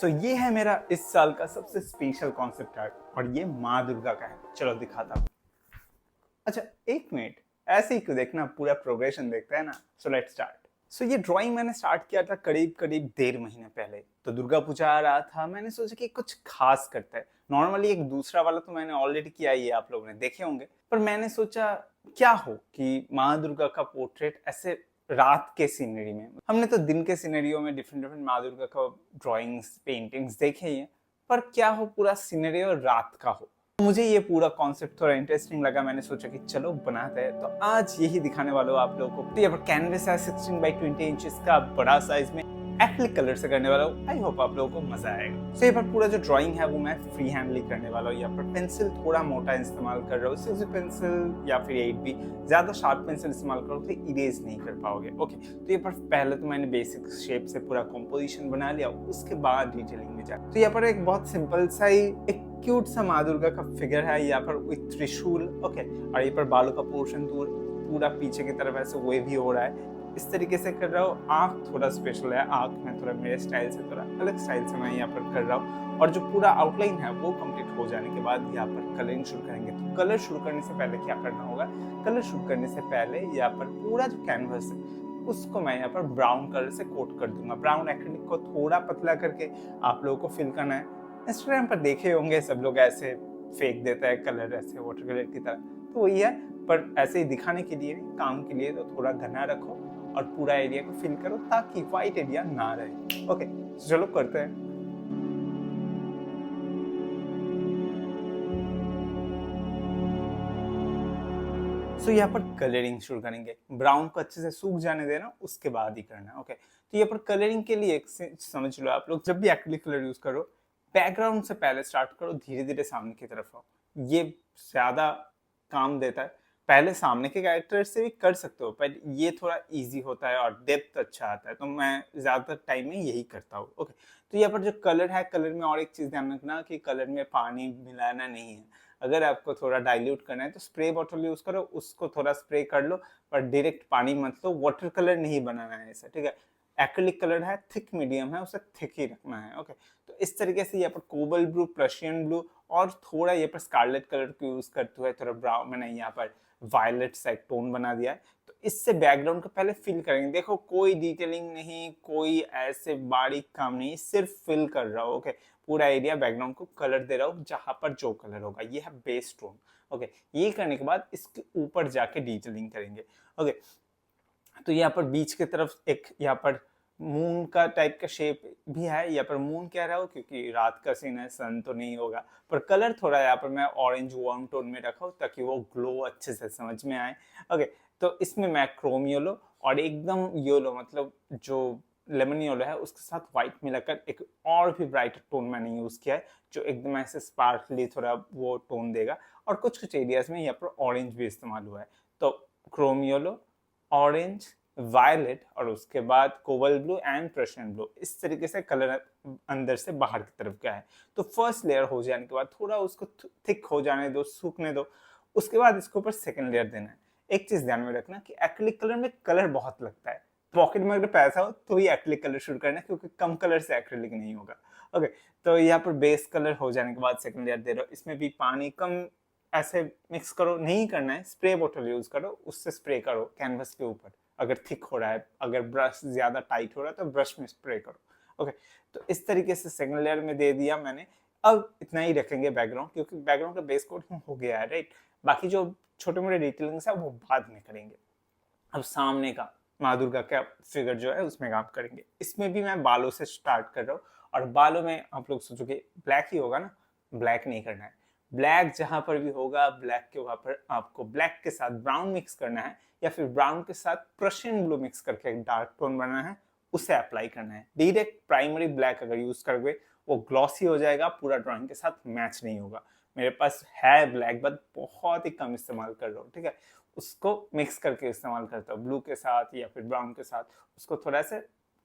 ये है मेरा इस साल का सबसे स्पेशल कॉन्सेप्ट आर्ट और ये माँ दुर्गा का है। चलो दिखाता हूँ। अच्छा, एक मिनट, ऐसे ही क्यों देखना, पूरा प्रोग्रेशन देखते हैं ना। So let's start. ये ड्राइंग मैंने स्टार्ट किया था करीब करीब 1.5 महीने पहले। तो दुर्गा पूजा आ रहा था, मैंने सोचा कि कुछ खास करते हैं। नॉर्मली एक दूसरा वाला तो मैंने ऑलरेडी किया ही है, आप लोगों ने देखे होंगे, पर मैंने सोचा क्या हो कि माँ दुर्गा का पोर्ट्रेट ऐसे रात के सीनरी में। हमने तो दिन के सीनरियो में डिफरेंट डिफरेंट माँ दुर्गा का ड्राइंग्स पेंटिंग्स देखे ही हैं, पर क्या हो पूरा सिनेरियो रात का हो। मुझे ये पूरा कॉन्सेप्ट थोड़ा इंटरेस्टिंग लगा, मैंने सोचा कि चलो बनाते हैं। तो आज यही दिखाने वाला हूँ आप लोगों को। तो यहाँ पर कैनवस है 16x20 इंचेस का बड़ा साइज में, एक्रिलिक कलर से करने वाला हूँ। आई होप आप लोगों को मजा आएगा। तो यहाँ पर पूरा जो ड्राइंग है वो मैं फ्री हैंडली करने वाला हूँ। यहाँ पर पेंसिल थोड़ा मोटा इस्तेमाल कर रहा हूँ, 6B पेंसिल या फिर 8B। ज्यादा शार्प पेंसिल इस्तेमाल करो तो इरेज नहीं कर पाओगे। ओके, तो यहाँ पर पहले तो मैंने बेसिक शेप से पूरा कॉम्पोजिशन बना लिया, उसके बाद डिटेलिंग में जा। तो यहाँ पर एक बहुत सिंपल सा ही एक क्यूट सा माँ दुर्गा का फिगर है यहाँ पर विथ त्रिशूल। ओके, और यहाँ पर बालों का पोर्शन पूरा पीछे की तरफ ऐसे वेवी हो रहा है, इस तरीके से कर रहा हूँ। आंख थोड़ा स्पेशल है, आंख में थोड़ा मेरे स्टाइल से थोड़ा अलग स्टाइल से मैं यहाँ पर कर रहा हूँ। और जो पूरा आउटलाइन है वो कंप्लीट हो जाने के बाद यहाँ पर कलरिंग शुरू करेंगे। तो कलर शुरू करने से पहले क्या करना होगा, कलर शुरू करने से पहले यहाँ पर पूरा जो कैनवस है उसको मैं यहाँ पर ब्राउन कलर से कोट कर दूंगा। ब्राउन एक्रिलिक को थोड़ा पतला करके आप लोगों को फिल करना है। इंस्टाग्राम पर देखे होंगे सब लोग ऐसे फेंक देता है कलर ऐसे वाटर कलर की तरह, तो वही है, पर ऐसे ही दिखाने के लिए काम के लिए तो थोड़ा घना रखो और पूरा एरिया को फिल करो ताकि व्हाइट एरिया ना रहे। ओके, चलो करते हैं। यहाँ पर कलरिंग शुरू करेंगे। ब्राउन को अच्छे से सूख जाने देना, उसके बाद ही करना है। ओके, तो यहाँ पर कलरिंग के लिए एक समझ लो आप लोग, जब भी एक्रिलिक कलर यूज करो बैकग्राउंड से पहले स्टार्ट करो, धीरे धीरे सामने की तरफ आओ। ये ज्यादा काम देता है। पहले सामने के कैरेक्टर से भी कर सकते हो, पर ये थोड़ा इजी होता है और डेप्थ अच्छा आता है, तो मैं ज्यादातर टाइम में यही करता हूँ। ओके, तो यहाँ पर जो कलर है, कलर में और एक चीज ध्यान रखना कि कलर में पानी मिलाना नहीं है। अगर आपको थोड़ा डाइल्यूट करना है तो स्प्रे बॉटल यूज करो, उसको थोड़ा स्प्रे कर लो, पर डायरेक्ट पानी मत लो। वाटर कलर नहीं बनाना है ऐसा, ठीक है। एक्रिलिक कलर है, थिक मीडियम है, उसे थिक ही रखना है। ओके, तो इस तरीके से यहाँ पर कोबल ब्लू, प्रशियन ब्लू और थोड़ा यहाँ पर स्कारलेट कलर को यूज करते हुए थोड़ा ब्राउन, मैंने यहाँ पर वायलेट सा एक टोन बना दिया है। तो इससे बैकग्राउंड को पहले फिल करेंगे। देखो कोई डिटेलिंग नहीं, कोई ऐसे बारीक काम नहीं, सिर्फ फिल कर रहा हूँ। ओके, पूरा एरिया बैकग्राउंड को कलर दे रहा हूँ, जहां पर जो कलर होगा ये है बेस टोन। ओके, ये करने के बाद इसके ऊपर जाके डिटेलिंग करेंगे। ओके, तो यहाँ पर बीच की तरफ एक यहाँ पर मून का टाइप का शेप भी है। यहाँ पर मून कह रहा हूँ क्योंकि रात का सीन है, सन तो नहीं होगा, पर कलर थोड़ा यहाँ पर मैं ऑरेंज वार्म टोन में रखा हूँ ताकि वो ग्लो अच्छे से समझ में आए। ओके, तो इसमें मैं क्रोम येलो और एकदम येलो, मतलब जो लेमन येलो है उसके साथ व्हाइट मिलाकर एक और भी ब्राइट टोन मैंने यूज किया है, जो एकदम ऐसे स्पार्कली थोड़ा वो टोन देगा। और कुछ कुछ एरियाज में यहाँ पर ऑरेंज भी इस्तेमाल हुआ है। तो क्रोम येलो, ऑरेंज, वायलेट और उसके बाद cobalt blue and Prussian blue, इस तरीके से कलर अंदर से बाहर की तरफ गया है। तो फर्स्ट लेयर हो जाने के बाद थोड़ा उसको थिक हो जाने दो, सूखने दो, उसके बाद इसके ऊपर सेकंड लेयर देना है। एक चीज ध्यान में रखना कि एक्रिलिक कलर में कलर बहुत लगता है। पॉकेट में अगर पैसा हो तो ही एक्रिलिक कलर शुरू करना है, क्योंकि कम कलर से एक्रिलिक नहीं होगा। ओके, तो यहाँ पर बेस कलर हो जाने के बाद सेकंड लेयर दे रहे हो, इसमें भी पानी कम ऐसे मिक्स करो, नहीं करना है, स्प्रे बोतल यूज करो, उससे स्प्रे करो कैनवस के ऊपर। अगर थिक हो रहा है, अगर ब्रश ज्यादा टाइट हो रहा है तो ब्रश में स्प्रे करो। ओके, तो इस तरीके से सेकंड लेयर में दे दिया मैंने। अब इतना ही रखेंगे बैकग्राउंड, क्योंकि बैकग्राउंड का बेस कोट हो गया है, राइट। बाकी जो छोटे मोटे डिटेलिंग्स है वो बाद में करेंगे। अब सामने का माँ दुर्गा का फिगर जो है उसमें काम करेंगे। इसमें भी मैं बालों से स्टार्ट कर रहा हूँ, और बालों में आप लोग सोचोगे ब्लैक ही होगा ना, ब्लैक नहीं करना है। ब्लैक जहां पर भी होगा, ब्लैक के वहां पर आपको ब्लैक के साथ ब्राउन मिक्स करना है, या फिर ब्राउन के साथ प्रशियन ब्लू मिक्स करके एक डार्क टोन बनाना है, उसे अप्लाई करना है। डायरेक्ट प्राइमरी ब्लैक अगर यूज करोगे वो ग्लॉसी हो जाएगा, पूरा ड्राइंग के साथ मैच नहीं होगा। मेरे पास है ब्लैक, बट बहुत ही कम इस्तेमाल कर रहा हूँ, ठीक है। उसको मिक्स करके इस्तेमाल करता हूँ ब्लू के साथ या फिर ब्राउन के साथ, उसको थोड़ा सा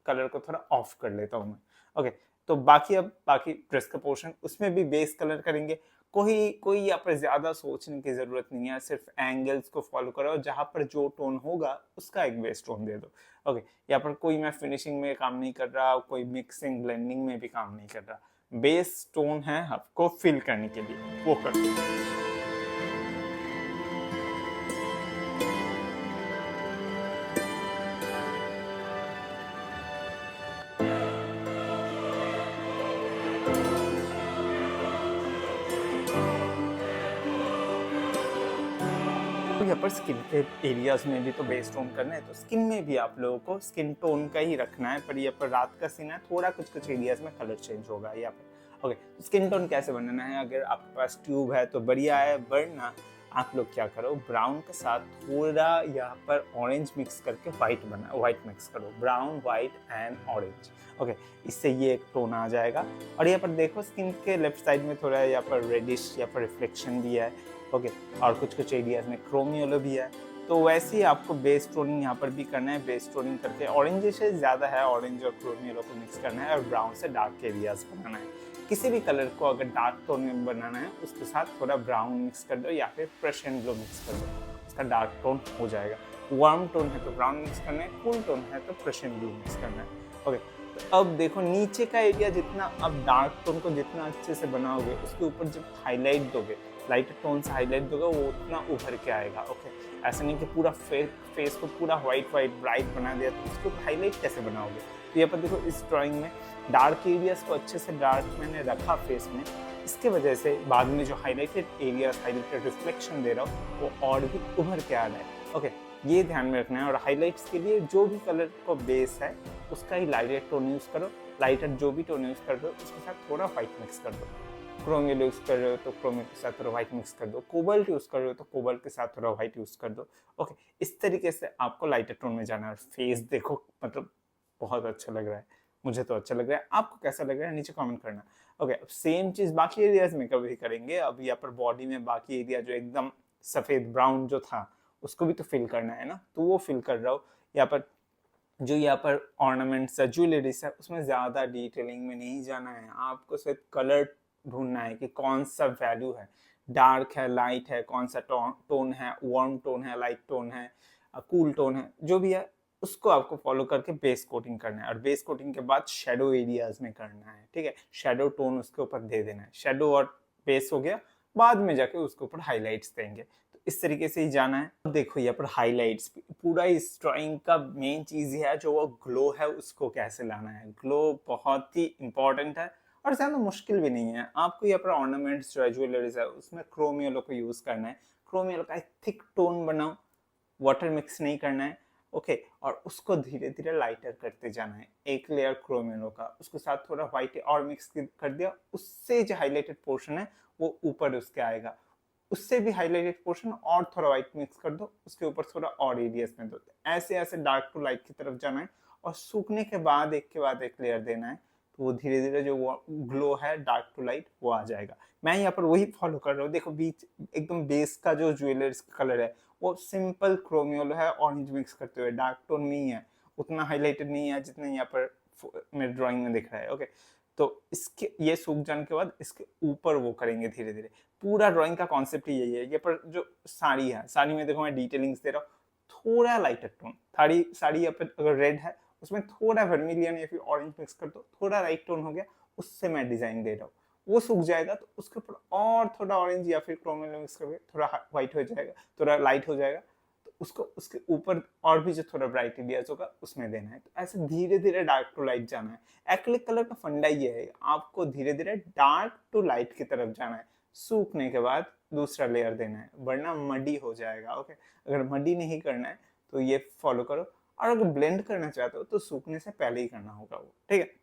कलर को थोड़ा ऑफ कर लेता हूँ मैं। ओके, तो बाकी अब बाकी ड्रेस का पोर्शन, उसमें भी बेस कलर करेंगे। कोई कोई यहाँ पर ज़्यादा सोचने की ज़रूरत नहीं है, सिर्फ एंगल्स को फॉलो करो और जहाँ पर जो टोन होगा उसका एक बेस टोन दे दो। ओके, यहाँ पर कोई मैं फिनिशिंग में काम नहीं कर रहा, कोई मिक्सिंग ब्लेंडिंग में भी काम नहीं कर रहा, बेस टोन है आपको फिल करने के लिए, वो कर दो। तो यहाँ पर स्किन के एरियाज में भी तो बेस टोन करना है, तो स्किन में भी आप लोगों को स्किन टोन का ही रखना है, पर यहाँ पर रात का सीन है, थोड़ा कुछ कुछ एरियाज में कलर चेंज होगा यहाँ पर। ओके, तो स्किन टोन कैसे बनाना है, अगर आपके पास ट्यूब है तो बढ़िया है, वरना आप लोग क्या करो, ब्राउन के साथ थोड़ा यहाँ पर ऑरेंज मिक्स करके व्हाइट मिक्स करो, brown white and orange. Okay, इससे ये एक टोन आ जाएगा। और यहाँ पर देखो स्किन के लेफ्ट साइड में थोड़ा यहाँ पर रेडिश यहाँ पर रिफ्लेक्शन भी है। ओके, और कुछ कुछ एरियाज में क्रोम येलो भी है। तो वैसे ही आपको बेस टोनिंग यहाँ पर भी करना है, बेस टोनिंग करके ऑरेंज से ज़्यादा है, ऑरेंज और क्रोम येलो को मिक्स करना है और ब्राउन से डार्क एरियाज बनाना है। किसी भी कलर को अगर डार्क टोन में बनाना है उसके साथ थोड़ा ब्राउन मिक्स कर दो या फिर फ्रेश एंड ब्लू मिक्स कर दो, उसका डार्क टोन हो जाएगा। वार्म टोन है तो ब्राउन मिक्स करना है, कूल टोन है तो फ्रेश एंड ब्लू मिक्स करना है। ओके, तो अब देखो नीचे का एरिया जितना अब डार्क टोन को जितना अच्छे से बनाओगे, उसके ऊपर जब हाईलाइट दोगे, लाइट टोन से हाईलाइट दोगे, वो उतना उभर के आएगा। ओके, ऐसा नहीं कि पूरा फेस को पूरा व्हाइट ब्राइट बना दिया, तो उसको हाईलाइट कैसे बनाओगे। तो यहाँ पर देखो इस ड्राइंग में डार्क एरियाज को अच्छे से डार्क मैंने रखा फेस में, इसके वजह से बाद में जो हाईलाइटेड एरियाज, हाईलाइटेड रिफ्लेक्शन दे रहा हूँ वो और भी उभर के आ रहा है। ओके, ये ध्यान में रखना है। और हाईलाइट्स के लिए जो भी कलर को बेस है उसका ही लाइटर टोन यूज़ करो, लाइटर जो भी टोन यूज़ कर दो उसके साथ थोड़ा व्हाइट मिक्स कर दो। क्रोम येलो यूज़ कर रहे हो तो क्रोम के साथ थोड़ा व्हाइट मिक्स कर दो, कोबाल्ट यूज़ कर रहे हो तो कोबाल्ट के साथ थोड़ा व्हाइट यूज़ कर दो। ओके, इस तरीके से आपको लाइटर टोन में जाना है। और फेस देखो, मतलब बहुत अच्छा लग रहा है, मुझे तो अच्छा लग रहा है, आपको कैसा लग रहा है नीचे कमेंट करना। ओके, अब सेम चीज़ बाकी एरियाज में कभी करेंगे। अब यहाँ पर बॉडी में बाकी एरिया जो एकदम सफ़ेद ब्राउन जो था उसको भी तो फिल करना है ना, तो वो फिल कर रहा हूँ। यहाँ पर जो यहाँ पर ऑर्नामेंट्स है, ज्वेलरीज है, उसमें ज़्यादा डिटेलिंग में नहीं जाना है, आपको सिर्फ कलर ढूंढना है कि कौन सा वैल्यू है, डार्क है, लाइट है, कौन सा टोन है, वार्म टोन है, लाइट टोन है, कूल टोन है, जो भी है उसको आपको फॉलो करके बेस कोटिंग करना है। और बेस कोटिंग के बाद शेडो एरियाज में करना है, ठीक है, शेडो टोन उसके ऊपर दे देना है। शेडो और बेस हो गया, बाद में जाके उसके ऊपर हाईलाइट्स देंगे। तो इस तरीके से ही जाना है। अब देखो यहाँ पर हाईलाइट्स, पूरा इस ड्राइंग का मेन चीज है जो वो ग्लो है, उसको कैसे लाना है। ग्लो बहुत ही इंपॉर्टेंट है और ज़्यादा मुश्किल भी नहीं है। आपको यहाँ पर ऑर्नामेंट्स जो है, ज्वेलरीज है, उसमें क्रोम येलो को यूज़ करना है। क्रोम येलो का एक थिक टोन बनाओ, वाटर मिक्स नहीं करना है। ओके, और उसको धीरे धीरे लाइटर करते जाना है। एक लेयर क्रोम येलो का, उसके साथ थोड़ा व्हाइट और मिक्स कर दिया, उससे जो हाईलाइटेड पोर्शन है वो ऊपर उसके आएगा, उससे भी हाईलाइटेड पोर्शन और थोड़ा व्हाइट मिक्स कर दो, उसके ऊपर थोड़ा और एरियाज में दो। ऐसे ऐसे डार्क टू लाइट की तरफ जाना है और सूखने के बाद एक के बाद एक लेयर देना है, तो वो धीरे धीरे जो वो ग्लो है डार्क टू लाइट वो आ जाएगा। मैं यहाँ पर वही फॉलो कर रहा हूँ। देखो बीच एकदम बेस का जो ज्वेलर्स का कलर है वो सिंपल क्रोम येलो है, ऑरेंज मिक्स करते हुए, डार्क टोन नहीं है, उतना हाईलाइटेड नहीं है जितना यहाँ पर मेरे ड्राइंग में दिख रहा है। ओके, तो इसके ये सूख जाने के बाद इसके ऊपर वो करेंगे धीरे धीरे। पूरा ड्राइंग का कॉन्सेप्ट ही यही है। ये पर जो साड़ी है, साड़ी में देखो मैं डिटेलिंग्स दे रहा हूँ, थोड़ा लाइटर टोन, साड़ी यहाँ पर अगर रेड है उसमें थोड़ा वर्मिलियन या फिर ऑरेंज मिक्स कर दो, थोड़ा लाइट टोन हो गया, उससे मैं डिजाइन दे रहा हूँ। वो सूख जाएगा तो उसके ऊपर और थोड़ा ऑरेंज या फिर क्रोम मिक्स करके थोड़ा व्हाइट हो जाएगा, थोड़ा लाइट हो जाएगा, तो उसको उसके ऊपर और भी जो थोड़ा ब्राइट एरियाज होगा उसमें देना है। तो ऐसे धीरे धीरे डार्क टू लाइट जाना है। एक्रिलिक कलर का फंडा ये है, आपको धीरे धीरे डार्क टू लाइट की तरफ जाना है, सूखने के बाद दूसरा लेयर देना है, वरना मडी हो जाएगा। ओके, अगर मडी नहीं करना है तो ये फॉलो करो, और अगर ब्लेंड करना चाहते हो तो सूखने से पहले ही करना होगा वो, ठीक है।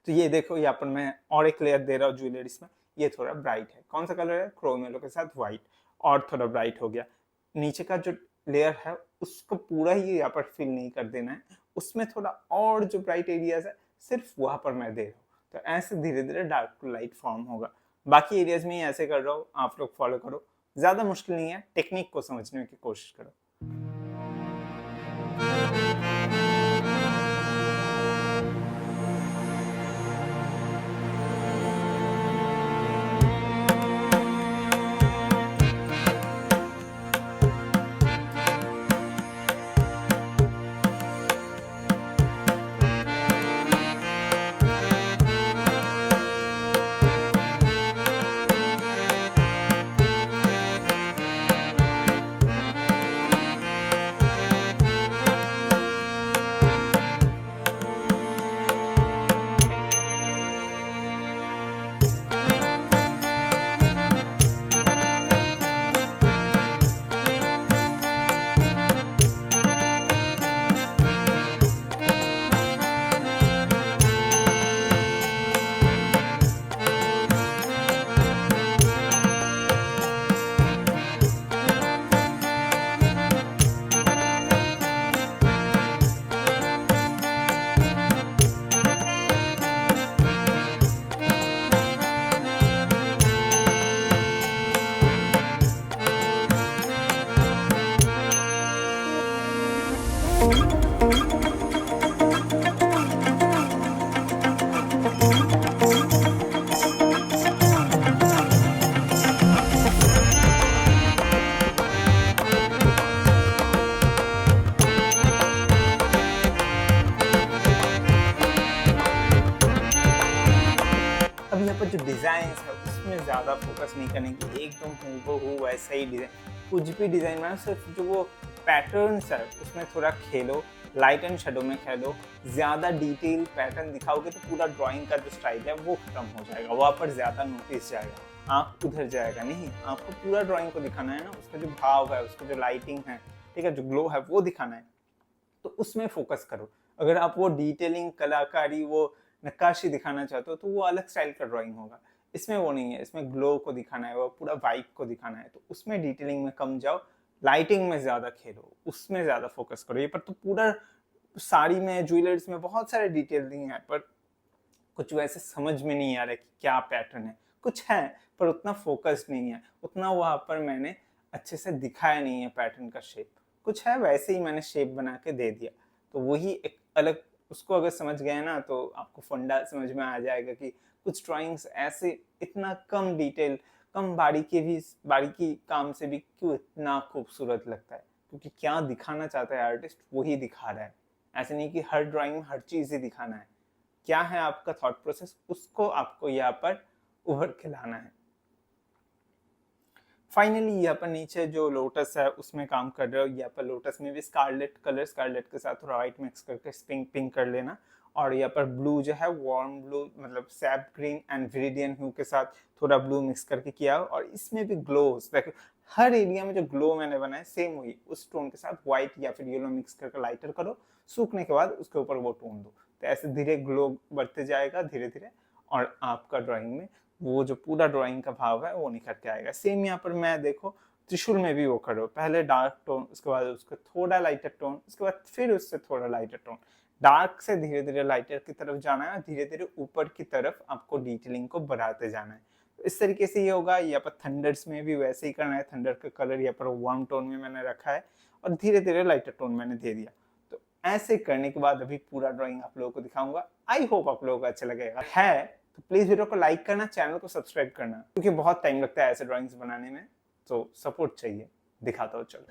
तो ये देखो यहाँ पर मैं और एक लेयर दे रहा हूँ ज्वेलरीज में, ये थोड़ा ब्राइट है, कौन सा कलर है, क्रोम येलो के साथ व्हाइट, और थोड़ा ब्राइट हो गया। नीचे का जो लेयर है उसको पूरा ही यहाँ पर फिल नहीं कर देना है, उसमें थोड़ा और जो ब्राइट एरियाज है सिर्फ वहां पर मैं दे रहा हूँ। तो ऐसे धीरे धीरे डार्क टू लाइट फॉर्म होगा। बाकी एरियाज में ऐसे कर रहा हूँ, आप लोग फॉलो करो, ज्यादा मुश्किल नहीं है, टेक्निक को समझने की कोशिश करो। जो डिजाइन है उसमें ज्यादा फोकस नहीं करने की, एकदम हूबहू वैसा ही डिजाइन, कुछ भी डिजाइन बनाओ, सिर्फ जो वो पैटर्न्स है उसमें थोड़ा खेलो, लाइट एंड शेडो में खेलो। ज्यादा डिटेल पैटर्न दिखाओगे तो पूरा ड्राइंग का जो स्टाइल है वो खत्म हो जाएगा, वहाँ पर ज्यादा नोटिस जाएगा, आंख उधर जाएगा नहीं। आपको पूरा ड्राइंग को दिखाना है ना, उसका जो भाव है, उसका जो लाइटिंग है, ठीक है, जो ग्लो है वो दिखाना है, तो उसमें फोकस करो। अगर आप वो डिटेलिंग, कलाकारी, वो नक्काशी दिखाना चाहते हो तो वो अलग स्टाइल का ड्राइंग होगा। इसमें वो नहीं है, इसमें ग्लो को दिखाना है, वो पूरा वाइब को दिखाना है, तो उसमें डिटेलिंग में कम जाओ, लाइटिंग में ज्यादा खेलो, उसमें ज्यादा फोकस करो। ये पर तो पूरा साड़ी में, ज्वेलर्स में बहुत सारे डिटेलिंग है, पर कुछ वैसे समझ में नहीं आ रहा कि क्या पैटर्न है, कुछ है पर उतना फोकस नहीं है, उतना वहां पर मैंने अच्छे से दिखाया नहीं है पैटर्न का शेप, कुछ है वैसे ही मैंने शेप बना के दे दिया। तो वही एक अलग, उसको अगर समझ गए ना तो आपको फंडा समझ में आ जाएगा कि कुछ ड्राइंग्स ऐसे इतना कम डिटेल, कम बारीकी काम से भी क्यों इतना खूबसूरत लगता है, क्योंकि क्या दिखाना चाहता है आर्टिस्ट वही दिखा रहा है। ऐसे नहीं कि हर ड्राइंग में हर चीज ही दिखाना है, क्या है आपका थॉट प्रोसेस, उसको आपको यहाँ पर उभर के लाना है। फाइनली यहाँ पर नीचे जो लोटस है उसमें काम कर रहे हो, यहाँ पर लोटस में भी स्कारलेट कलर, स्कारलेट के साथ थोड़ा व्हाइट मिक्स करके पिंक पिंक कर लेना, और यहाँ पर ब्लू जो है वार्म ब्लू, मतलब सैप ग्रीन एंड विरिडियन ह्यू के साथ थोड़ा ब्लू मिक्स करके किया, और इसमें भी ग्लोस देखो, हर एरिया में जो ग्लो मैंने बनाया सेम वही उस टोन के साथ व्हाइट या फिर येलो मिक्स करके लाइटर करो, सूखने के बाद उसके ऊपर वो टोन दो, तो ऐसे धीरे ग्लो बढ़ते जाएगा धीरे धीरे, और आपका ड्राइंग में वो जो पूरा ड्राइंग का भाव है वो निखर के आएगा। सेम यहाँ पर मैं देखो त्रिशूल में भी वो करो, पहले डार्क टोन, उसके बाद उसका थोड़ा लाइटर टोन, उसके बाद फिर उससे थोड़ा लाइटर टोन, डार्क से धीरे धीरे लाइटर की तरफ जाना है, धीरे धीरे ऊपर की तरफ आपको डिटेलिंग को बढ़ाते जाना है। तो इस तरीके से ये होगा। यहाँ पर थंडर्स में भी वैसे ही करना है, थंडर का कलर यहाँ पर वार्म टोन में मैंने रखा है और धीरे धीरे लाइटर टोन मैंने दे दिया। तो ऐसे करने के बाद अभी पूरा ड्राइंग आप लोगों को दिखाऊंगा। आई होप आप लोगों को अच्छा लगेगा। है तो प्लीज वीडियो को लाइक करना, चैनल को सब्सक्राइब करना, क्योंकि बहुत टाइम लगता है ऐसे ड्राइंग्स बनाने में, तो सपोर्ट चाहिए। दिखाता हूँ चलो।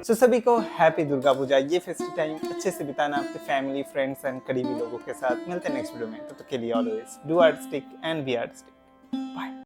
तो सभी को हैप्पी दुर्गा पूजा। ये फेस्टिव टाइम अच्छे से बिताना आपके फैमिली, फ्रेंड्स एंड करीबी लोगों के साथ। मिलते हैं नेक्स्ट वीडियो में, तब तक के लिए always do artistic and be artistic. Bye.